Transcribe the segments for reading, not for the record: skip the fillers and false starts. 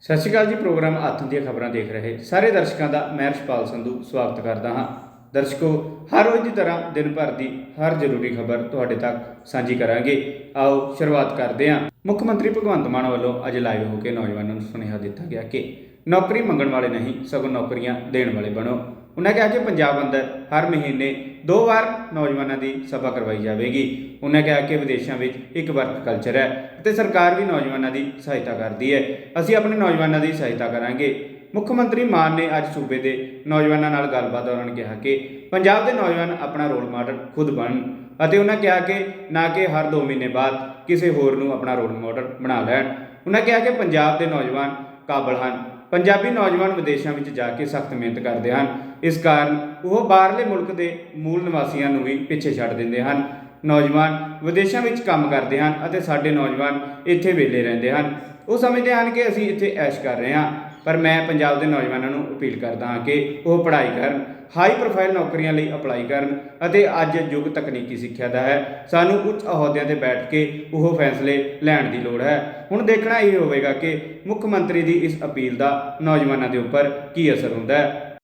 ਸਤਿ ਸ਼੍ਰੀ ਅਕਾਲ ਜੀ। ਪ੍ਰੋਗਰਾਮ ਹੱਥੋਂ ਦੀਆਂ ਖਬਰਾਂ ਦੇਖ ਰਹੇ ਸਾਰੇ ਦਰਸ਼ਕਾਂ ਦਾ ਮੈਂ ਰਛਪਾਲ ਸੰਧੂ ਸਵਾਗਤ ਕਰਦਾ ਹਾਂ। ਦਰਸ਼ਕੋ, ਹਰ ਰੋਜ਼ ਦੀ ਤਰ੍ਹਾਂ ਦਿਨ ਭਰ ਦੀ ਹਰ ਜ਼ਰੂਰੀ ਖਬਰ ਤੁਹਾਡੇ ਤੱਕ ਸਾਂਝੀ ਕਰਾਂਗੇ। ਆਓ ਸ਼ੁਰੂਆਤ ਕਰਦੇ ਹਾਂ। ਮੁੱਖ ਮੰਤਰੀ ਭਗਵੰਤ ਮਾਨ ਵੱਲੋਂ ਅੱਜ ਲਾਈਵ ਹੋ ਕੇ ਨੌਜਵਾਨਾਂ ਨੂੰ ਸੁਨੇਹਾ ਦਿੱਤਾ ਗਿਆ ਕਿ ਨੌਕਰੀ ਮੰਗਣ ਵਾਲੇ ਨਹੀਂ ਸਗੋਂ ਨੌਕਰੀਆਂ ਦੇਣ ਵਾਲੇ ਬਣੋ। ਉਹਨਾਂ ਕਿਹਾ ਕਿ ਪੰਜਾਬ ਅੰਦਰ ਹਰ ਮਹੀਨੇ 2 ਵਾਰ ਨੌਜਵਾਨਾਂ ਦੀ ਸਭਾ ਕਰਵਾਈ ਜਾਵੇਗੀ। ਉਹਨਾਂ ਕਿਹਾ ਕਿ ਵਿਦੇਸ਼ਾਂ ਵਿੱਚ ਇੱਕ ਵਰਕ ਕਲਚਰ ਹੈ ਅਤੇ ਸਰਕਾਰ ਵੀ ਨੌਜਵਾਨਾਂ ਦੀ ਸਹਾਇਤਾ ਕਰਦੀ ਹੈ। ਅਸੀਂ ਆਪਣੇ ਨੌਜਵਾਨਾਂ ਦੀ ਸਹਾਇਤਾ ਕਰਾਂਗੇ। ਮੁੱਖ ਮੰਤਰੀ ਮਾਨ ਨੇ ਅੱਜ ਸੂਬੇ ਦੇ ਨੌਜਵਾਨਾਂ ਨਾਲ ਗੱਲਬਾਤ ਦੌਰਾਨ ਕਿਹਾ ਕਿ ਪੰਜਾਬ ਦੇ ਨੌਜਵਾਨ ਆਪਣਾ ਰੋਲ ਮਾਡਲ ਖੁਦ ਬਣਨ ਅਤੇ ਉਹਨਾਂ ਕਿਹਾ ਕਿ ਨਾ ਕਿ ਹਰ 2 ਮਹੀਨੇ ਬਾਅਦ ਕਿਸੇ ਹੋਰ ਨੂੰ ਆਪਣਾ ਰੋਲ ਮਾਡਲ ਬਣਾ ਲੈਣ। ਉਹਨਾਂ ਕਿਹਾ ਕਿ ਪੰਜਾਬ ਦੇ ਨੌਜਵਾਨ ਕਾਬਲ ਹਨ। ਪੰਜਾਬੀ ਨੌਜਵਾਨ ਵਿਦੇਸ਼ਾਂ ਵਿੱਚ ਜਾ ਕੇ ਸਖਤ ਮਿਹਨਤ ਕਰਦੇ ਹਨ। ਇਸ ਕਾਰਨ ਉਹ ਬਾਹਰਲੇ ਮੁਲਕ ਦੇ ਮੂਲ ਨਿਵਾਸੀਆਂ ਨੂੰ ਵੀ ਪਿੱਛੇ ਛੱਡ ਦਿੰਦੇ ਹਨ। ਨੌਜਵਾਨ ਵਿਦੇਸ਼ਾਂ ਵਿੱਚ ਕੰਮ ਕਰਦੇ ਹਨ ਅਤੇ ਸਾਡੇ ਨੌਜਵਾਨ ਇੱਥੇ ਵਿਹਲੇ ਰਹਿੰਦੇ ਹਨ। ਉਹ ਸਮਝਦੇ ਹਨ ਕਿ ਅਸੀਂ ਇੱਥੇ ਐਸ਼ ਕਰ ਰਹੇ ਹਾਂ, ਪਰ ਮੈਂ ਪੰਜਾਬ ਦੇ ਨੌਜਵਾਨਾਂ ਨੂੰ ਅਪੀਲ ਕਰਦਾ ਹਾਂ ਕਿ ਉਹ ਪੜ੍ਹਾਈ ਕਰਨ, ਹਾਈ ਪ੍ਰੋਫਾਈਲ ਨੌਕਰੀਆਂ ਲਈ ਅਪਲਾਈ ਕਰਨ ਅਤੇ ਅੱਜ ਯੁੱਗ ਤਕਨੀਕੀ ਸਿੱਖਿਆ ਦਾ ਹੈ। ਸਾਨੂੰ ਉੱਚ ਅਹੁਦਿਆਂ 'ਤੇ ਬੈਠ ਕੇ ਉਹ ਫੈਸਲੇ ਲੈਣ ਦੀ ਲੋੜ ਹੈ। ਹੁਣ ਦੇਖਣਾ ਇਹ ਹੋਵੇਗਾ ਕਿ ਮੁੱਖ ਮੰਤਰੀ ਦੀ ਇਸ ਅਪੀਲ ਦਾ ਨੌਜਵਾਨਾਂ ਦੇ ਉੱਪਰ ਕੀ ਅਸਰ ਹੁੰਦਾ ਹੈ।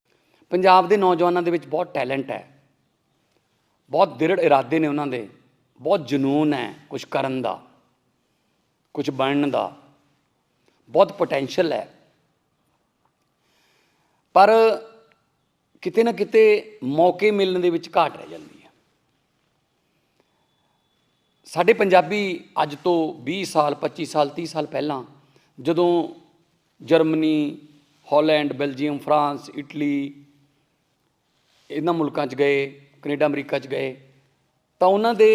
ਪੰਜਾਬ ਦੇ ਨੌਜਵਾਨਾਂ ਦੇ ਵਿੱਚ ਬਹੁਤ ਟੈਲੈਂਟ ਹੈ, ਬਹੁਤ ਦ੍ਰਿੜ ਇਰਾਦੇ ਨੇ ਉਹਨਾਂ ਦੇ, ਬਹੁਤ ਜਨੂਨ ਹੈ ਕੁਝ ਕਰਨ ਦਾ, ਕੁਝ ਬਣਨ ਦਾ, ਬਹੁਤ ਪੋਟੈਂਸ਼ੀਅਲ ਹੈ। ਪਰ ਕਿਤੇ ਨਾ ਕਿਤੇ ਮੌਕੇ ਮਿਲਣ ਦੇ ਵਿੱਚ ਘਾਟ ਰਹਿ ਜਾਂਦੀ ਹੈ। ਸਾਡੇ ਪੰਜਾਬੀ ਅੱਜ ਤੋਂ 20 ਸਾਲ 25 ਸਾਲ 30 ਸਾਲ ਪਹਿਲਾਂ ਜਦੋਂ Germany, Holland, Belgium, France, Italy ਇਹਨਾਂ ਮੁਲਕਾਂ 'ਚ ਗਏ, ਕੈਨੇਡਾ, ਅਮਰੀਕਾ 'ਚ ਗਏ ਤਾਂ ਉਹਨਾਂ ਦੇ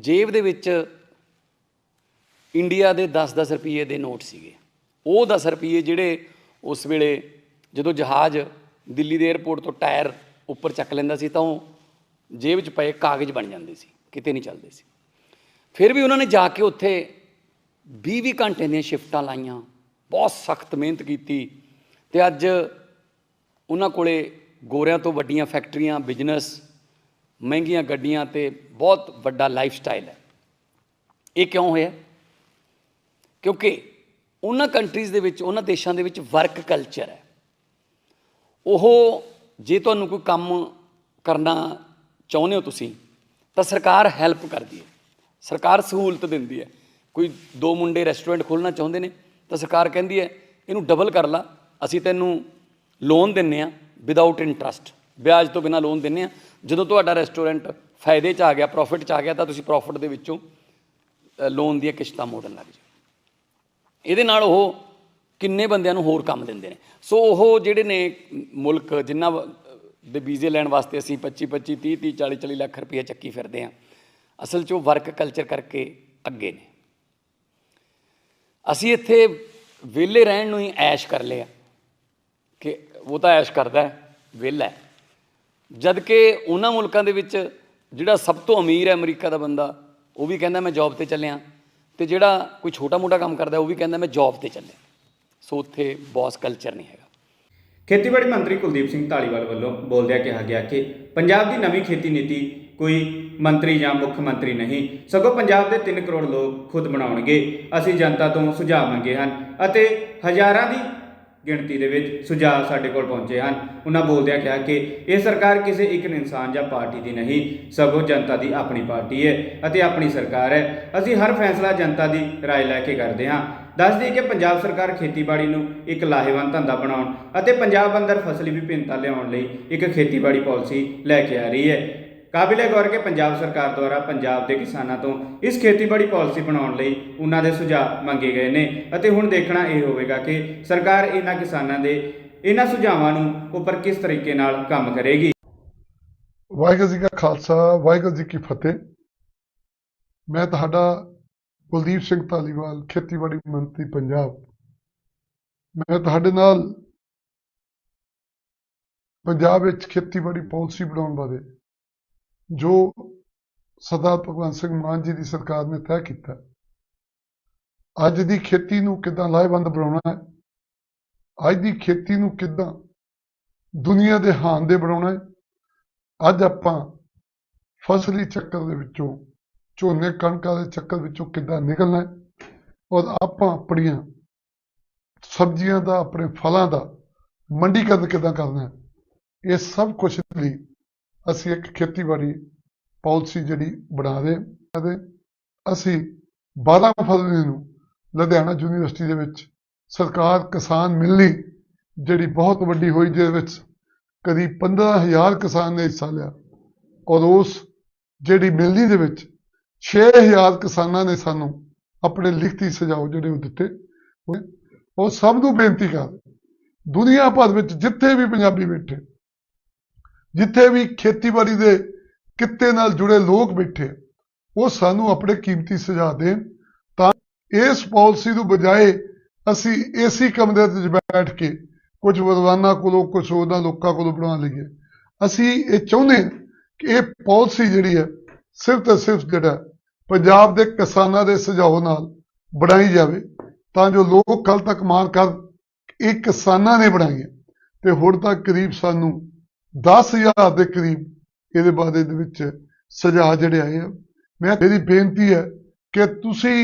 ਜੇਬ ਦੇ ਵਿੱਚ ਇੰਡੀਆ ਦੇ 10-10 ਰੁਪਈਏ ਦੇ ਨੋਟ ਸੀਗੇ। ਉਹ 10 ਰੁਪਈਏ ਜਿਹੜੇ ਉਸ ਵੇਲੇ ਜਦੋਂ ਜਹਾਜ਼ ਦਿੱਲੀ ਦੇ ਏਅਰਪੋਰਟ ਤੋਂ ਟਾਇਰ ਉੱਪਰ ਚੱਕ ਲੈਂਦਾ ਸੀ ਤਾਂ ਉਹ ਜੇਬ 'ਚ ਪਏ ਕਾਗਜ਼ ਬਣ ਜਾਂਦੇ ਸੀ, ਕਿਤੇ ਨਹੀਂ ਚੱਲਦੇ ਸੀ। ਫਿਰ ਵੀ ਉਹਨਾਂ ਨੇ ਜਾ ਕੇ ਉੱਥੇ 20-20 ਘੰਟੇ ਦੀਆਂ ਸ਼ਿਫਟਾਂ ਲਾਈਆਂ, ਬਹੁਤ ਸਖਤ ਮਿਹਨਤ ਕੀਤੀ ਅਤੇ ਅੱਜ ਉਹਨਾਂ ਕੋਲ ਗੋਰਿਆਂ ਤੋਂ ਵੱਡੀਆਂ ਫੈਕਟਰੀਆਂ, ਬਿਜ਼ਨਸ, ਮਹਿੰਗੀਆਂ ਗੱਡੀਆਂ ਅਤੇ ਬਹੁਤ ਵੱਡਾ ਲਾਈਫ ਸਟਾਈਲ ਹੈ। ਇਹ ਕਿਉਂ ਹੋਇਆ? ਕਿਉਂਕਿ ਉਹਨਾਂ ਕੰਟਰੀਜ਼ ਦੇ ਵਿੱਚ, ਉਹਨਾਂ ਦੇਸ਼ਾਂ ਦੇ ਵਿੱਚ ਵਰਕ ਕਲਚਰ ਹੈ। ਉਹ ਜੇ ਤੁਹਾਨੂੰ ਕੋਈ ਕੰਮ ਕਰਨਾ ਚਾਹੁੰਦੇ ਹੋ ਤੁਸੀਂ ਤਾਂ ਸਰਕਾਰ ਹੈਲਪ ਕਰਦੀ ਹੈ, ਸਰਕਾਰ ਸਹੂਲਤ ਦਿੰਦੀ ਹੈ। ਕੋਈ 2 ਮੁੰਡੇ ਰੈਸਟੋਰੈਂਟ ਖੋਲ੍ਹਣਾ ਚਾਹੁੰਦੇ ਨੇ ਤਾਂ ਸਰਕਾਰ ਕਹਿੰਦੀ ਹੈ ਇਹਨੂੰ ਡਬਲ ਕਰ ਲਾ, ਅਸੀਂ ਤੈਨੂੰ ਲੋਨ ਦਿੰਦੇ ਹਾਂ ਵਿਦਆਊਟ ਇੰਟਰਸਟ, ਵਿਆਜ ਤੋਂ ਬਿਨਾਂ ਲੋਨ ਦਿੰਦੇ ਹਾਂ। ਜਦੋਂ ਤੁਹਾਡਾ ਰੈਸਟੋਰੈਂਟ ਫਾਇਦੇ 'ਚ ਆ ਗਿਆ, ਪ੍ਰੋਫਿਟ 'ਚ ਆ ਗਿਆ ਤਾਂ ਤੁਸੀਂ ਪ੍ਰੋਫਿਟ ਦੇ ਵਿੱਚੋਂ ਲੋਨ ਦੀਆਂ ਕਿਸ਼ਤਾਂ ਮੋੜਨ ਲੱਗ ਜਾਓ। ਇਹਦੇ ਨਾਲ ਉਹ ਕਿੰਨੇ ਬੰਦਿਆਂ ਨੂੰ ਹੋਰ ਕੰਮ ਦਿੰਦੇ ਨੇ। ਸੋ ਉਹ ਜਿਹੜੇ ਨੇ ਮੁਲਕ ਜਿਨ੍ਹਾਂ ਦੇ ਵੀਜ਼ੇ ਲੈਣ ਵਾਸਤੇ ਅਸੀਂ 25-25, 30-30, 40-40 ਲੱਖ ਰੁਪਈਆ ਚੱਕੀ ਫਿਰਦੇ ਹਾਂ, ਅਸਲ 'ਚ ਉਹ ਵਰਕ ਕਲਚਰ ਕਰਕੇ ਅੱਗੇ ਨੇ। ਅਸੀਂ ਇੱਥੇ ਵਿਹਲੇ ਰਹਿਣ ਨੂੰ ਹੀ ਐਸ਼ ਕਰ ਲਿਆ ਕਿ ਉਹ ਤਾਂ ਐਸ਼ ਕਰਦਾ ਵਿਹਲਾ, ਜਦ ਕਿ ਉਹਨਾਂ ਮੁਲਕਾਂ ਦੇ ਵਿੱਚ ਜਿਹੜਾ ਸਭ ਤੋਂ ਅਮੀਰ ਹੈ ਅਮਰੀਕਾ ਦਾ ਬੰਦਾ, ਉਹ ਵੀ ਕਹਿੰਦਾ ਮੈਂ ਜੋਬ 'ਤੇ ਚੱਲਿਆ, ਅਤੇ ਜਿਹੜਾ ਕੋਈ ਛੋਟਾ ਮੋਟਾ ਕੰਮ ਕਰਦਾ ਉਹ ਵੀ ਕਹਿੰਦਾ ਮੈਂ ਜੋਬ 'ਤੇ ਚੱਲਿਆ। ਸੋ ਉੱਥੇ ਬੌਸ ਕਲਚਰ ਨਹੀਂ ਹੈਗਾ। ਖੇਤੀਬਾੜੀ ਮੰਤਰੀ ਕੁਲਦੀਪ ਸਿੰਘ ਧਾਲੀਵਾਲ ਵੱਲੋਂ ਬੋਲਦਿਆਂ ਕਿਹਾ ਗਿਆ ਕਿ ਪੰਜਾਬ ਦੀ ਨਵੀਂ ਖੇਤੀ ਨੀਤੀ ਕੋਈ ਮੰਤਰੀ ਜਾਂ ਮੁੱਖ ਮੰਤਰੀ ਨਹੀਂ, ਸਗੋਂ ਪੰਜਾਬ ਦੇ 3 ਕਰੋੜ ਲੋਕ ਖੁਦ ਬਣਾਉਣਗੇ। ਅਸੀਂ ਜਨਤਾ ਤੋਂ ਸੁਝਾਅ ਮੰਗੇ ਹਨ ਅਤੇ ਹਜ਼ਾਰਾਂ ਦੀ ਗਿਣਤੀ ਦੇ ਵਿੱਚ ਸੁਝਾਅ ਸਾਡੇ ਕੋਲ ਪਹੁੰਚੇ ਹਨ। ਉਹਨਾਂ ਬੋਲਦਿਆਂ ਕਿਹਾ ਕਿ ਇਹ ਸਰਕਾਰ ਕਿਸੇ ਇੱਕ ਇਨਸਾਨ ਜਾਂ ਪਾਰਟੀ ਦੀ ਨਹੀਂ, ਸਗੋਂ ਜਨਤਾ ਦੀ ਆਪਣੀ ਪਾਰਟੀ ਹੈ ਅਤੇ ਆਪਣੀ ਸਰਕਾਰ ਹੈ। ਅਸੀਂ ਹਰ ਫੈਸਲਾ ਜਨਤਾ ਦੀ ਰਾਏ ਲੈ ਕੇ ਕਰਦੇ ਹਾਂ। ਦੱਸ ਦਈਏ ਕਿ ਪੰਜਾਬ ਸਰਕਾਰ ਖੇਤੀਬਾੜੀ ਨੂੰ ਇੱਕ ਲਾਹੇਵੰਦ ਧੰਦਾ ਬਣਾਉਣ ਅਤੇ ਪੰਜਾਬ ਅੰਦਰ ਫਸਲੀ ਵਿਭਿੰਨਤਾ ਲਿਆਉਣ ਲਈ ਇੱਕ ਖੇਤੀਬਾੜੀ ਪਾਲਿਸੀ ਲੈ ਕੇ ਆ ਰਹੀ ਹੈ। ਕਾਬਿਲ ਗੌਰ ਕਿ ਪੰਜਾਬ ਸਰਕਾਰ ਦੁਆਰਾ ਪੰਜਾਬ ਦੇ ਕਿਸਾਨਾਂ ਤੋਂ ਇਸ ਖੇਤੀਬਾੜੀ ਪਾਲਿਸੀ ਬਣਾਉਣ ਲਈ ਉਹਨਾਂ ਦੇ ਸੁਝਾਅ ਮੰਗੇ ਗਏ ਨੇ ਅਤੇ ਹੁਣ ਦੇਖਣਾ ਇਹ ਹੋਵੇਗਾ ਕਿ ਸਰਕਾਰ ਇਹਨਾਂ ਕਿਸਾਨਾਂ ਦੇ ਇਹਨਾਂ ਸੁਝਾਵਾਂ ਨੂੰ ਉੱਪਰ ਕਿਸ ਤਰੀਕੇ ਨਾਲ ਕੰਮ ਕਰੇਗੀ। ਵਾਹਿਗੁਰੂ ਜੀ ਕਾ ਖਾਲਸਾ, ਵਾਹਿਗੁਰੂ ਜੀ ਕੀ ਫਤਿਹ। ਮੈਂ ਤੁਹਾਡਾ ਕੁਲਦੀਪ ਸਿੰਘ ਧਾਲੀਵਾਲ, ਖੇਤੀਬਾੜੀ ਮੰਤਰੀ ਪੰਜਾਬ। ਮੈਂ ਤੁਹਾਡੇ ਨਾਲ ਪੰਜਾਬ ਵਿੱਚ ਖੇਤੀਬਾੜੀ ਪਾਲਿਸੀ ਬਣਾਉਣ ਬਾਰੇ ਜੋ ਸਰਦਾਰ ਭਗਵੰਤ ਸਿੰਘ ਮਾਨ ਜੀ ਦੀ ਸਰਕਾਰ ਨੇ ਤੈਅ ਕੀਤਾ, ਅੱਜ ਦੀ ਖੇਤੀ ਨੂੰ ਕਿੱਦਾਂ ਲਾਹੇਵੰਦ ਬਣਾਉਣਾ ਹੈ, ਅੱਜ ਦੀ ਖੇਤੀ ਨੂੰ ਕਿੱਦਾਂ ਦੁਨੀਆ ਦੇ ਹਾਣ ਦੇ ਬਣਾਉਣਾ ਹੈ। ਅੱਜ ਆਪਾਂ ਫਸਲੀ ਚੱਕਰ ਦੇ ਵਿੱਚੋਂ, ਝੋਨੇ ਕਣਕਾਂ ਦੇ ਚੱਕਰ ਵਿੱਚੋਂ ਕਿੱਦਾਂ ਨਿਕਲਣਾ ਹੈ ਔਰ ਆਪਾਂ ਆਪਣੀਆਂ ਸਬਜ਼ੀਆਂ ਦਾ, ਆਪਣੇ ਫਲਾਂ ਦਾ ਮੰਡੀਕਰਨ ਕਿੱਦਾਂ ਕਰਨਾ ਹੈ, ਇਹ ਸਭ ਕੁਛ ਲਈ ਅਸੀਂ ਇੱਕ ਖੇਤੀਬਾੜੀ ਪਾਲਿਸੀ ਜਿਹੜੀ ਬਣਾ ਰਹੇ ਹਾਂ। ਅਸੀਂ 12 ਫਰਵਰੀ ਨੂੰ ਲੁਧਿਆਣਾ ਯੂਨੀਵਰਸਿਟੀ ਦੇ ਵਿੱਚ ਸਰਕਾਰ ਕਿਸਾਨ ਮਿਲਣੀ ਜਿਹੜੀ ਬਹੁਤ ਵੱਡੀ ਹੋਈ, ਜਿਹਦੇ ਵਿੱਚ ਕਰੀਬ 15,000 ਕਿਸਾਨ ਨੇ ਹਿੱਸਾ ਲਿਆ, ਔਰ ਉਸ ਜਿਹੜੀ ਮਿਲਣੀ ਦੇ ਵਿੱਚ 6,000 ਕਿਸਾਨਾਂ ਨੇ ਸਾਨੂੰ ਆਪਣੇ ਲਿਖਤੀ ਸੁਝਾਅ ਜਿਹੜੇ ਉਹ ਦਿੱਤੇ। ਉਹ ਸਭ ਨੂੰ ਬੇਨਤੀ ਕਰ, ਦੁਨੀਆ ਭਰ ਵਿੱਚ ਜਿੱਥੇ ਵੀ ਪੰਜਾਬੀ ਬੈਠੇ, ਜਿੱਥੇ ਵੀ ਖੇਤੀਬਾੜੀ ਦੇ ਕਿੱਤੇ ਨਾਲ ਜੁੜੇ ਲੋਕ ਬੈਠੇ, ਉਹ ਸਾਨੂੰ ਆਪਣੇ ਕੀਮਤੀ ਸੁਝਾਅ ਦੇਣ, ਤਾਂ ਇਸ ਪਾਲਿਸੀ ਨੂੰ ਬਜਾਏ ਅਸੀਂ ਏਸੀ ਕਮਰੇ ਵਿੱਚ ਬੈਠ ਕੇ ਕੁਝ ਵਿਦਵਾਨਾਂ ਕੋਲੋਂ, ਕੁਝ ਉਹਨਾਂ ਲੋਕਾਂ ਕੋਲੋਂ ਬਣਾ ਲਈਏ। ਅਸੀਂ ਇਹ ਚਾਹੁੰਦੇ ਹਾਂ ਕਿ ਇਹ ਪਾਲਿਸੀ ਜਿਹੜੀ ਹੈ ਸਿਰਫ ਤੇ ਸਿਰਫ ਜਿਹੜਾ ਪੰਜਾਬ ਦੇ ਕਿਸਾਨਾਂ ਦੇ ਸੁਝਾਅ ਨਾਲ ਬਣਾਈ ਜਾਵੇ, ਤਾਂ ਜੋ ਲੋਕ ਕੱਲ ਤੱਕ ਮਾਣ ਕਰ ਇਹ ਕਿਸਾਨਾਂ ਨੇ ਬਣਾਈ ਹੈ। ਤੇ ਹੁਣ ਤੱਕ ਕਰੀਬ ਸਾਨੂੰ 10,000 ਦੇ ਕਰੀਬ ਇਹਦੇ ਬਾਰੇ ਦੇ ਵਿੱਚ ਸੁਝਾਅ ਜਿਹੜੇ ਆਏ ਆ। ਮੇਰੀ ਬੇਨਤੀ ਹੈ ਕਿ ਤੁਸੀਂ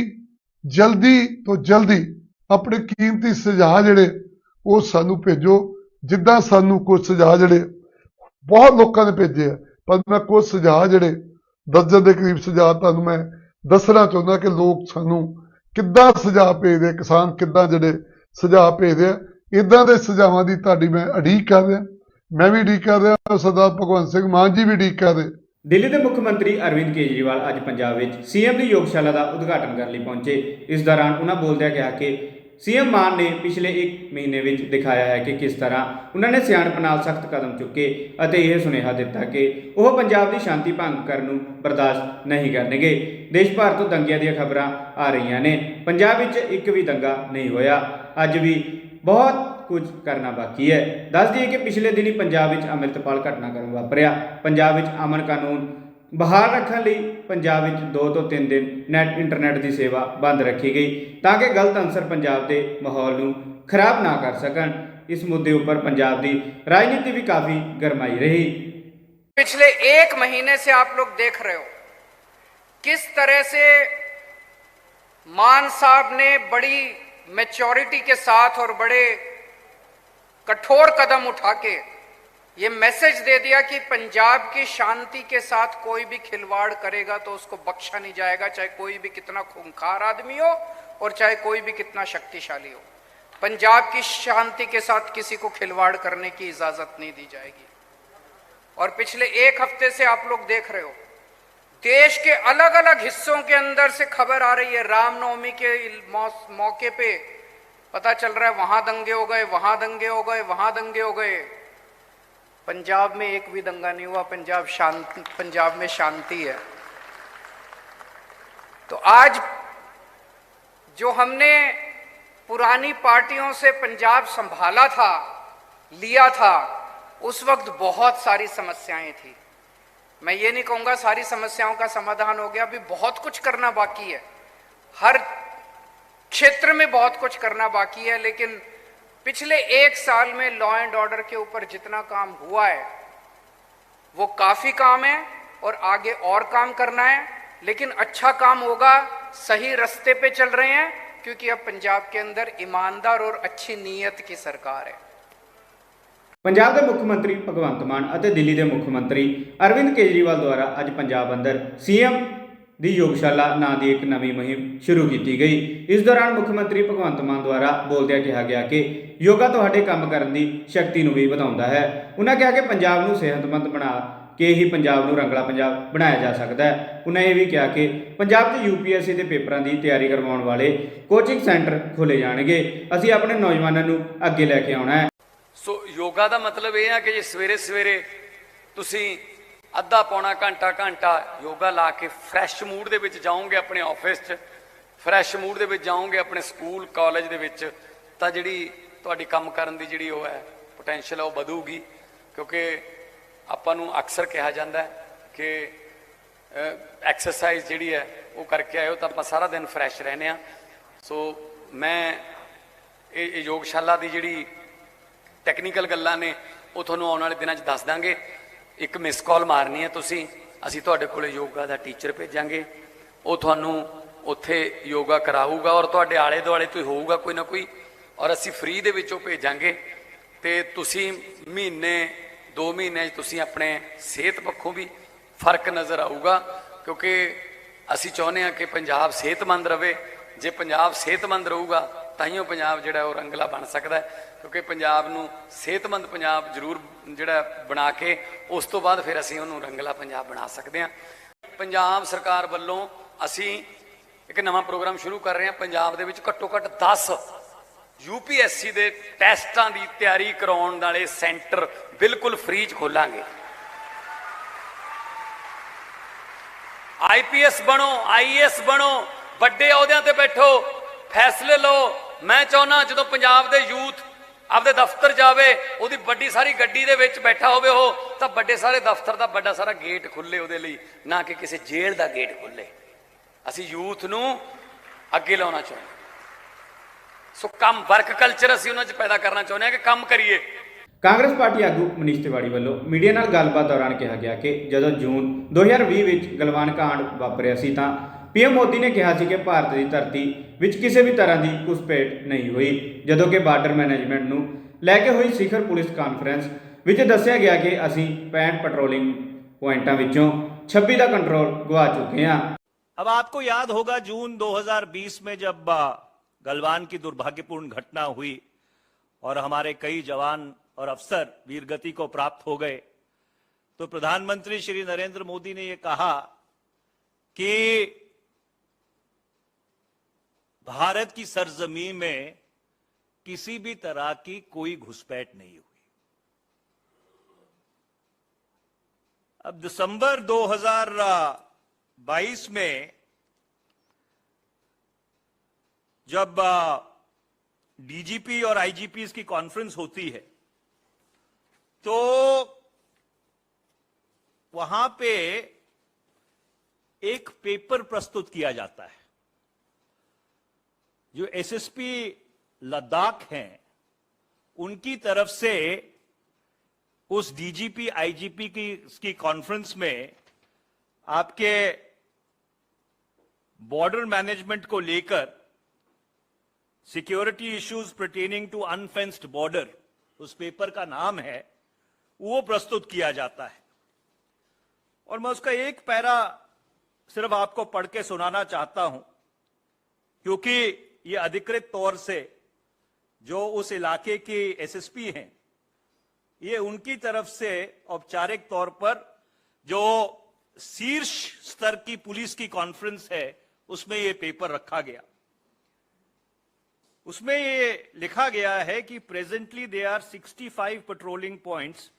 ਜਲਦੀ ਤੋਂ ਜਲਦੀ ਆਪਣੇ ਕੀਮਤੀ ਸੁਝਾਅ ਜਿਹੜੇ ਉਹ ਸਾਨੂੰ ਭੇਜੋ। ਜਿੱਦਾਂ ਸਾਨੂੰ ਕੁਝ ਸੁਝਾਅ ਜਿਹੜੇ ਬਹੁਤ ਲੋਕਾਂ ਨੇ ਭੇਜੇ ਆ, ਪਰ ਮੈਂ ਕੁਝ ਸੁਝਾਅ ਜਿਹੜੇ ਦਰਜਨ ਦੇ ਕਰੀਬ ਸੁਝਾਅ ਤੁਹਾਨੂੰ ਮੈਂ ਦੱਸਣਾ ਚਾਹੁੰਦਾ ਕਿ ਲੋਕ ਸਾਨੂੰ ਕਿੱਦਾਂ ਸੁਝਾਅ ਭੇਜਦੇ, ਕਿਸਾਨ ਕਿੱਦਾਂ ਜਿਹੜੇ ਸੁਝਾਅ ਭੇਜਦੇ ਆ। ਇਦਾਂ ਦੇ ਸੁਝਾਵਾਂ ਦੀ ਤੁਹਾਡੀ ਮੈਂ ਉਡੀਕ ਕਰ ਰਿਹਾ, ਮੈਂ ਵੀ ਉਡੀਕ ਕਰ ਰਿਹਾ, ਸਰਦਾਰ ਭਗਵੰਤ ਸਿੰਘ ਮਾਨ ਜੀ ਵੀ ਉਡੀਕ ਕਰ ਰਹੇ। ਦਿੱਲੀ ਦੇ ਮੁੱਖ ਮੰਤਰੀ ਅਰਵਿੰਦ ਕੇਜਰੀਵਾਲ ਅੱਜ ਪੰਜਾਬ ਵਿੱਚ ਸੀਐਮ ਦੀ ਯੋਗਸ਼ਾਲਾ ਦਾ ਉਦਘਾਟਨ ਕਰਨ ਲਈ ਪਹੁੰਚੇ। ਇਸ ਦੌਰਾਨ ਉਹਨਾਂ ਬੋਲਦਿਆਂ ਕਿਹਾ ਕਿ ਸੀਐਮ ਮਾਨ ਨੇ ਪਿਛਲੇ 1 ਮਹੀਨੇ ਵਿੱਚ ਦਿਖਾਇਆ ਹੈ ਕਿ ਕਿਸ ਤਰ੍ਹਾਂ ਉਹਨਾਂ ਨੇ ਸਿਆਣਪ ਨਾਲ ਸਖਤ ਕਦਮ ਚੁੱਕੇ ਅਤੇ ਇਹ ਸੁਨੇਹਾ ਦਿੱਤਾ ਕਿ ਉਹ ਪੰਜਾਬ ਦੀ ਸ਼ਾਂਤੀ ਭੰਗ ਕਰਨ ਨੂੰ ਬਰਦਾਸ਼ਤ ਨਹੀਂ ਕਰਨਗੇ। ਦੇਸ਼ ਭਰ ਤੋਂ ਦੰਗਿਆਂ ਦੀਆਂ ਖਬਰਾਂ ਆ ਰਹੀਆਂ ਨੇ। ਪੰਜਾਬ ਵਿੱਚ ਇੱਕ ਵੀ ਦੰਗਾ ਨਹੀਂ ਹੋਇਆ। ਅੱਜ ਵੀ ਬਹੁਤ ਕੁਝ ਕਰਨਾ ਬਾਕੀ ਹੈ। ਦੱਸ ਦਈਏ ਕਿ ਪਿਛਲੇ ਦਿਨੀ ਪੰਜਾਬ ਵਿੱਚ ਅੰਮ੍ਰਿਤਪਾਲ ਘਟਨਾਕ੍ਰਮ ਵਾਪਰਿਆ। ਪੰਜਾਬ ਵਿੱਚ ਅਮਨ ਕਾਨੂੰਨ ਬਹਾਲ ਰੱਖਣ ਲਈ ਪੰਜਾਬ ਵਿੱਚ 2 ਤੋਂ 3 ਦਿਨ ਇੰਟਰਨੈਟ ਦੀ ਸੇਵਾ ਬੰਦ ਰੱਖੀ ਗਈ ਤਾਂ ਕਿ ਗਲਤ ਅੰਸਰ ਪੰਜਾਬ ਦੇ ਮਾਹੌਲ ਨੂੰ ਖਰਾਬ ਨਾ ਕਰ ਸਕਣ। ਇਸ ਮੁੱਦੇ ਉੱਪਰ ਪੰਜਾਬ ਦੀ ਰਾਜਨੀਤੀ भी काफी गरमाई रही। पिछले 1 महीने से आप लोग देख रहे हो किस तरह से मान साहब ने बड़ी मैच्योरिटी के साथ और बड़े कठोर कदम उठा के ये मैसेज दे दिया कि पंजाब की शांति के साथ कोई भी खिलवाड़ करेगा तो उसको बख्शा नहीं जाएगा, चाहे कोई भी कितना खूंखार आदमी हो और चाहे कोई भी कितना शक्तिशाली हो। पंजाब की शांति के साथ किसी को खिलवाड़ करने की इजाजत नहीं दी जाएगी। और पिछले 1 हफ्ते से आप लोग देख रहे हो देश के अलग अलग हिस्सों के अंदर से खबर आ रही है, रामनवमी के मौके पे पता चल रहा है वहां दंगे हो गए, वहां दंगे हो गए, वहां दंगे हो गए। पंजाब में एक भी दंगा नहीं हुआ। पंजाब में शांति है। तो आज जो हमने पुरानी पार्टियों से पंजाब संभाला था, लिया था, उस वक्त बहुत सारी समस्याएं थी। मैं ये नहीं कहूंगा सारी समस्याओं का समाधान हो गया, अभी बहुत कुछ करना बाकी है। हर क्षेत्र में बहुत कुछ करना बाकी है, लेकिन पिछले 1 साल में लॉ एंड ऑर्डर के ऊपर जितना काम हुआ है वो काफी काम है और आगे और काम करना है। लेकिन अच्छा काम होगा, सही रास्ते पे चल रहे हैं, क्योंकि अब पंजाब के अंदर ईमानदार और अच्छी नीयत की सरकार है। ਪੰਜਾਬ ਦੇ ਮੁੱਖ ਮੰਤਰੀ ਭਗਵੰਤ ਮਾਨ ਅਤੇ ਦਿੱਲੀ ਦੇ ਮੁੱਖ ਮੰਤਰੀ ਅਰਵਿੰਦ ਕੇਜਰੀਵਾਲ ਦੁਆਰਾ ਅੱਜ ਪੰਜਾਬ ਅੰਦਰ ਸੀਐਮ ਦੀ ਯੋਗਸ਼ਾਲਾ ਨਾਂ ਦੀ ਇੱਕ ਨਵੀਂ ਮੁਹਿੰਮ ਸ਼ੁਰੂ ਕੀਤੀ ਗਈ। ਇਸ ਦੌਰਾਨ ਮੁੱਖ ਮੰਤਰੀ ਭਗਵੰਤ ਮਾਨ ਦੁਆਰਾ ਬੋਲਦਿਆਂ ਕਿਹਾ ਗਿਆ ਕਿ ਯੋਗਾ ਤੁਹਾਡੇ ਕੰਮ ਕਰਨ ਦੀ ਸ਼ਕਤੀ ਨੂੰ ਵੀ ਵਧਾਉਂਦਾ ਹੈ। ਉਹਨਾਂ ਕਿਹਾ ਕਿ ਪੰਜਾਬ ਨੂੰ ਸਿਹਤਮੰਦ ਬਣਾ ਕੇ ਹੀ ਪੰਜਾਬ ਨੂੰ ਰੰਗਲਾ ਪੰਜਾਬ ਬਣਾਇਆ ਜਾ ਸਕਦਾ ਹੈ। ਉਹਨਾਂ ਇਹ ਵੀ ਕਿਹਾ ਕਿ ਪੰਜਾਬ 'ਚ UPSC ਦੇ ਪੇਪਰਾਂ ਦੀ ਤਿਆਰੀ ਕਰਵਾਉਣ ਵਾਲੇ ਕੋਚਿੰਗ ਸੈਂਟਰ ਖੋਲ੍ਹੇ ਜਾਣਗੇ। ਅਸੀਂ ਆਪਣੇ ਨੌਜਵਾਨਾਂ ਨੂੰ ਅੱਗੇ ਲੈ ਕੇ ਆਉਣਾ ਹੈ। ਸੋ ਯੋਗਾ ਦਾ ਮਤਲਬ ਇਹ ਆ ਕਿ ਜੇ ਸਵੇਰੇ ਸਵੇਰੇ ਤੁਸੀਂ ਅੱਧਾ ਪੌਣਾ ਘੰਟਾ ਯੋਗਾ ਲਾ ਕੇ ਫਰੈਸ਼ ਮੂਡ ਦੇ ਵਿੱਚ ਜਾਓਗੇ ਆਪਣੇ ਆਫਿਸ 'ਚ, ਫਰੈਸ਼ ਮੂਡ ਦੇ ਵਿੱਚ ਜਾਓਗੇ ਆਪਣੇ ਸਕੂਲ ਕਾਲਜ ਦੇ ਵਿੱਚ, ਤਾਂ ਜਿਹੜੀ ਤੁਹਾਡੀ ਕੰਮ ਕਰਨ ਦੀ ਜਿਹੜੀ ਉਹ ਹੈ ਪੋਟੈਂਸ਼ੀਅਲ ਉਹ ਵਧੂਗੀ। ਕਿਉਂਕਿ ਆਪਾਂ ਨੂੰ ਅਕਸਰ ਕਿਹਾ ਜਾਂਦਾ ਹੈ ਕਿ ਐਕਸਰਸਾਈਜ਼ ਜਿਹੜੀ ਹੈ ਉਹ ਕਰਕੇ ਆਇਓ ਤਾਂ ਆਪਾਂ ਸਾਰਾ ਦਿਨ ਫਰੈਸ਼ ਰਹਿੰਦੇ ਹਾਂ। ਸੋ ਮੈਂ ਇਹ ਯੋਗਸ਼ਾਲਾ ਦੀ ਜਿਹੜੀ ਟੈਕਨੀਕਲ ਗੱਲਾਂ ਨੇ ਉਹ ਤੁਹਾਨੂੰ ਆਉਣ ਵਾਲੇ ਦਿਨਾਂ 'ਚ ਦੱਸ ਦਾਂਗੇ। ਇੱਕ ਮਿਸ ਕਾਲ ਮਾਰਨੀ ਹੈ ਤੁਸੀਂ, ਅਸੀਂ ਤੁਹਾਡੇ ਕੋਲੇ ਯੋਗਾ ਦਾ ਟੀਚਰ ਭੇਜਾਂਗੇ, ਉਹ ਤੁਹਾਨੂੰ ਉੱਥੇ ਯੋਗਾ ਕਰਾਊਗਾ ਔਰ ਤੁਹਾਡੇ ਆਲੇ ਦੁਆਲੇ ਤੋਂ ਹੀ ਹੋਊਗਾ ਕੋਈ ਨਾ ਕੋਈ, ਔਰ ਅਸੀਂ ਫ੍ਰੀ ਦੇ ਵਿੱਚੋਂ ਭੇਜਾਂਗੇ ਤੇ ਤੁਸੀਂ ਮਹੀਨੇ 2 ਮਹੀਨੇ 'ਚ ਤੁਸੀਂ ਆਪਣੇ ਸਿਹਤ ਪੱਖੋਂ ਵੀ ਫਰਕ ਨਜ਼ਰ ਆਊਗਾ, ਕਿਉਂਕਿ ਅਸੀਂ ਚਾਹੁੰਦੇ ਹਾਂ ਕਿ ਪੰਜਾਬ ਸਿਹਤਮੰਦ ਰਹੇ। ਜੇ ਪੰਜਾਬ ਸਿਹਤਮੰਦ ਰਹੂਗਾ ਤਾਈਓ ਪੰਜਾਬ ਜਿਹੜਾ ਉਹ ਰੰਗਲਾ ਬਣ ਸਕਦਾ ਹੈ, ਕਿਉਂਕਿ ਪੰਜਾਬ ਨੂੰ ਸਿਹਤਮੰਦ ਪੰਜਾਬ ਜ਼ਰੂਰ ਜਿਹੜਾ ਬਣਾ ਕੇ ਉਸ ਤੋਂ ਬਾਅਦ ਫਿਰ ਅਸੀਂ ਉਹਨੂੰ ਰੰਗਲਾ ਪੰਜਾਬ ਬਣਾ ਸਕਦੇ ਹਾਂ। ਪੰਜਾਬ ਸਰਕਾਰ ਵੱਲੋਂ ਅਸੀਂ ਇੱਕ ਨਵਾਂ ਪ੍ਰੋਗਰਾਮ ਸ਼ੁਰੂ ਕਰ ਰਹੇ ਹਾਂ। ਪੰਜਾਬ ਦੇ ਵਿੱਚ ਘੱਟੋ ਘੱਟ 10 UPSC ਦੇ ਟੈਸਟਾਂ ਦੀ ਤਿਆਰੀ ਕਰਾਉਣ ਵਾਲੇ ਸੈਂਟਰ ਬਿਲਕੁਲ ਫ੍ਰੀ 'ਚ ਖੋਲਾਂਗੇ। IPS ਬਣੋ, IAS ਬਣੋ, ਵੱਡੇ ਅਹੁਦਿਆਂ ਤੇ ਬੈਠੋ, ਫੈਸਲੇ ਲਓ। ਮੈਂ ਚਾਹੁੰਦਾ ਜਦੋਂ ਪੰਜਾਬ ਦੇ ਯੂਥ ਆਪਦੇ ਦਫ਼ਤਰ ਜਾਵੇ, ਉਹਦੀ ਵੱਡੀ ਸਾਰੀ ਗੱਡੀ ਦੇ ਵਿੱਚ ਬੈਠਾ ਹੋਵੇ ਉਹ, ਤਾਂ ਵੱਡੇ ਸਾਰੇ ਦਫ਼ਤਰ ਦਾ ਵੱਡਾ ਸਾਰਾ ਗੇਟ ਖੁੱਲੇ ਉਹਦੇ ਲਈ, ਨਾ ਕਿ ਕਿਸੇ ਜੇਲ੍ਹ ਦਾ ਗੇਟ ਖੁੱਲੇ। ਅਸੀਂ ਯੂਥ ਨੂੰ ਅੱਗੇ ਲਾਉਣਾ ਚਾਹੁੰਦੇ। ਸੋ ਕੰਮ ਵਰਕ ਕਲਚਰ ਅਸੀਂ ਉਹਨਾਂ 'ਚ ਪੈਦਾ ਕਰਨਾ ਚਾਹੁੰਦੇ ਹਾਂ ਕਿ ਕੰਮ ਕਰੀਏ। ਕਾਂਗਰਸ ਪਾਰਟੀ ਆਗੂ ਮਨੀਸ਼ ਤਿਵਾੜੀ ਵੱਲੋਂ ਮੀਡੀਆ ਨਾਲ ਗੱਲਬਾਤ ਦੌਰਾਨ ਕਿਹਾ ਗਿਆ ਕਿ ਜਦੋਂ ਜੂਨ 2020 ਵਿੱਚ ਗਲਵਾਨ ਕਾਂਡ ਵਾਪਰਿਆ ਸੀ ਤਾਂ PM ਮੋਦੀ ਨੇ ਕਿਹਾ ਸੀ ਕਿ ਭਾਰਤ ਦੀ ਧਰਤੀ ਵਿੱਚ ਕਿਸੇ ਵੀ ਤਰ੍ਹਾਂ ਦੀ ਘੁਸਪੈਠ ਨਹੀਂ ਹੋਈ, ਜਦੋਂ ਕਿ ਬਾਰਡਰ ਮੈਨੇਜਮੈਂਟ ਨੂੰ ਲੈ ਕੇ ਹੋਈ ਸਿਖਰ ਪੁਲਿਸ ਕਾਨਫਰੰਸ ਵਿੱਚ ਦੱਸਿਆ ਗਿਆ ਕਿ ਅਸੀਂ 65 ਪੈਟਰੋਲਿੰਗ ਪੁਆਇੰਟਾਂ ਵਿੱਚੋਂ 26 ਦਾ ਕੰਟਰੋਲ ਗਵਾ चुके हैं। अब आपको याद होगा जून 2020 में जब गलवान की दुर्भाग्यपूर्ण घटना हुई और हमारे कई जवान और अफसर वीरगति को प्राप्त हो गए, तो प्रधानमंत्री श्री नरेंद्र मोदी ने यह कहा कि भारत की सरजमीन में किसी भी तरह की कोई घुसपैठ नहीं हुई। अब दिसंबर 2022 में जब DGP और IGPs की कॉन्फ्रेंस होती है तो वहां पे एक पेपर प्रस्तुत किया जाता है। जो SSP लद्दाख हैं उनकी तरफ से उस DGP IGP की कॉन्फ्रेंस में आपके बॉर्डर मैनेजमेंट को लेकर security issues pertaining to unfenced border, उस पेपर का नाम है, वो प्रस्तुत किया जाता है। और मैं उसका एक पैरा सिर्फ आपको पढ़ के सुनाना चाहता हूं, क्योंकि ये अधिकृत तौर से जो उस इलाके की SSP हैं, ये उनकी तरफ से औपचारिक तौर पर जो शीर्ष स्तर की पुलिस की कॉन्फ्रेंस है उसमें ये पेपर रखा गया। उसमें ये लिखा गया है कि presently there are 65 patrolling points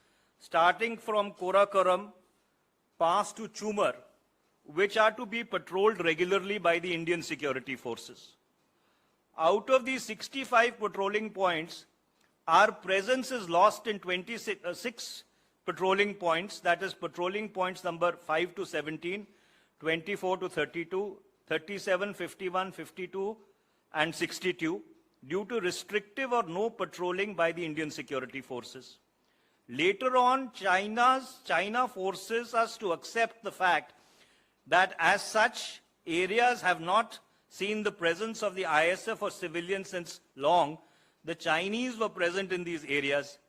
starting from Karakoram pass to Chumar which are to be patrolled regularly by the Indian security forces. Out of these 65 patrolling points, our presence is lost in 26 patrolling points, that is patrolling points number 5 to 17, 24 to 32, 37, 51, 52 and 62 due to restrictive or no patrolling by the Indian security forces. Later on, China forces us to accept the fact that as such areas have not seen the presence of the ISF or civilians since long. The Chinese were present in these areas.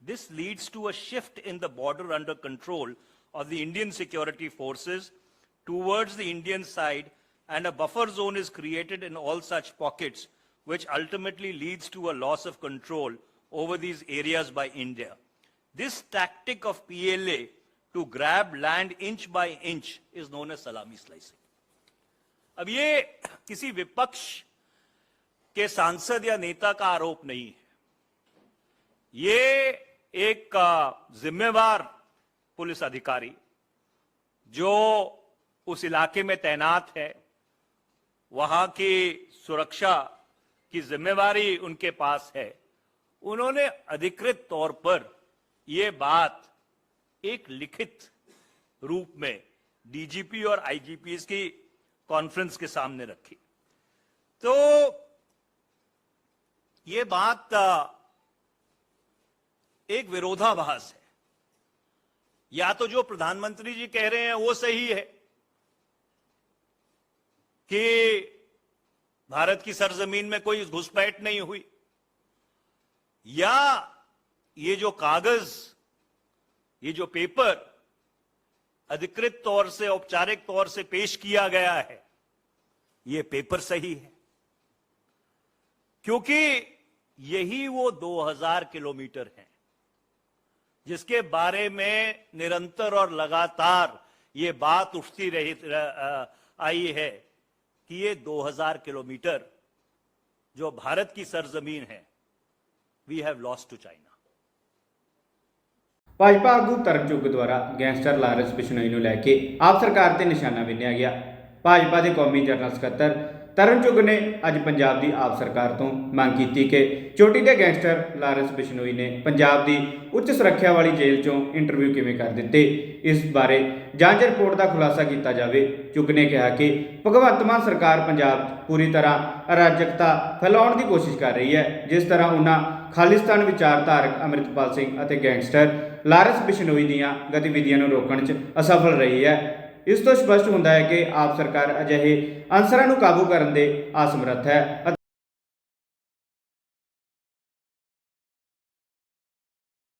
This leads to a shift in the border under control of the Indian security forces towards the Indian side, and a buffer zone is created in all such pockets, which ultimately leads to a loss of control over these areas by India. This tactic of PLA to grab land inch by inch is known as salami slicing. अब ये किसी विपक्ष के सांसद या नेता का आरोप नहीं है, ये एक जिम्मेवार पुलिस अधिकारी जो उस इलाके में तैनात है, वहां की सुरक्षा की जिम्मेवारी उनके पास है, उन्होंने अधिकृत तौर पर ये बात एक लिखित रूप में डीजीपी और आईजीपी की कॉन्फ्रेंस के सामने रखी। तो ये बात एक विरोधाभास है। या तो जो प्रधानमंत्री जी कह रहे हैं वो सही है कि भारत की सरजमीन में कोई घुसपैठ नहीं हुई, या ये जो कागज, ये जो पेपर अधिकृत तौर से, औपचारिक तौर से पेश किया गया है, ये पेपर सही है? क्योंकि यही वो 2000 किलोमीटर है जिसके बारे में निरंतर और लगातार ये बात उठती आई है कि ये 2000 किलोमीटर जो भारत की सरजमीन है, we have lost to China. Bhajpa ਆਗੂ ਤਰਨ ਚੁੱਗ ਦੁਆਰਾ ਗੈਂਗਸਟਰ ਲਾਰੈਂਸ ਬਿਸ਼ਨੋਈ ਨੂੰ ਲੈ ਕੇ ਆਪ ਸਰਕਾਰ ਤੇ ਨਿਸ਼ਾਨਾ ਬਿੰਨਿਆ ਗਿਆ। ਭਾਜਪਾ ਦੇ ਕੌਮੀ ਜਨਰਲ ਸਕੱਤਰ ਤਰਨ ਚੁੱਗ ਨੇ ਅੱਜ ਪੰਜਾਬ ਦੀ ਆਪ ਸਰਕਾਰ ਤੋਂ ਮੰਗ ਕੀਤੀ ਕਿ ਚੋਟੀ ਦੇ ਗੈਂਗਸਟਰ ਲਾਰੈਂਸ ਬਿਸ਼ਨੋਈ ਨੇ ਪੰਜਾਬ ਦੀ ਉੱਚ ਸੁਰੱਖਿਆ ਵਾਲੀ ਜੇਲ੍ਹ 'ਚੋਂ ਇੰਟਰਵਿਊ ਕਿਵੇਂ ਕਰ ਦਿੱਤੇ, ਇਸ ਬਾਰੇ ਜਾਂਚ ਰਿਪੋਰਟ ਦਾ ਖੁਲਾਸਾ ਕੀਤਾ ਜਾਵੇ। ਚੁੱਗ ਨੇ ਕਿਹਾ ਕਿ ਭਗਵੰਤ ਮਾਨ ਸਰਕਾਰ ਪੰਜਾਬ 'ਚ ਪੂਰੀ ਤਰ੍ਹਾਂ ਅਰਾਜਕਤਾ ਫੈਲਾਉਣ ਦੀ ਕੋਸ਼ਿਸ਼ ਕਰ ਰਹੀ ਹੈ, ਜਿਸ ਤਰ੍ਹਾਂ ਉਹਨਾਂ ਖਾਲਿਸਤਾਨ ਵਿਚਾਰਧਾਰਕ ਅੰਮ੍ਰਿਤਪਾਲ ਸਿੰਘ ਅਤੇ ਗੈਂਗਸਟਰ ਲਾਰੈਂਸ ਬਿਸ਼ਨੋਈ ਦੀਆਂ ਗਤੀਵਿਧੀਆਂ ਨੂੰ ਰੋਕਣ 'ਚ ਅਸਫਲ ਰਹੀ ਹੈ। ਇਸ ਤੋਂ ਸਪਸ਼ਟ ਹੁੰਦਾ ਹੈ ਕਿ ਆਪ ਸਰਕਾਰ ਅਜਿਹੇ ਅਨਸਰਾਂ ਨੂੰ ਕਾਬੂ ਕਰਨ ਦੇ ਅਸਮਰੱਥ ਹੈ ਅਤੇ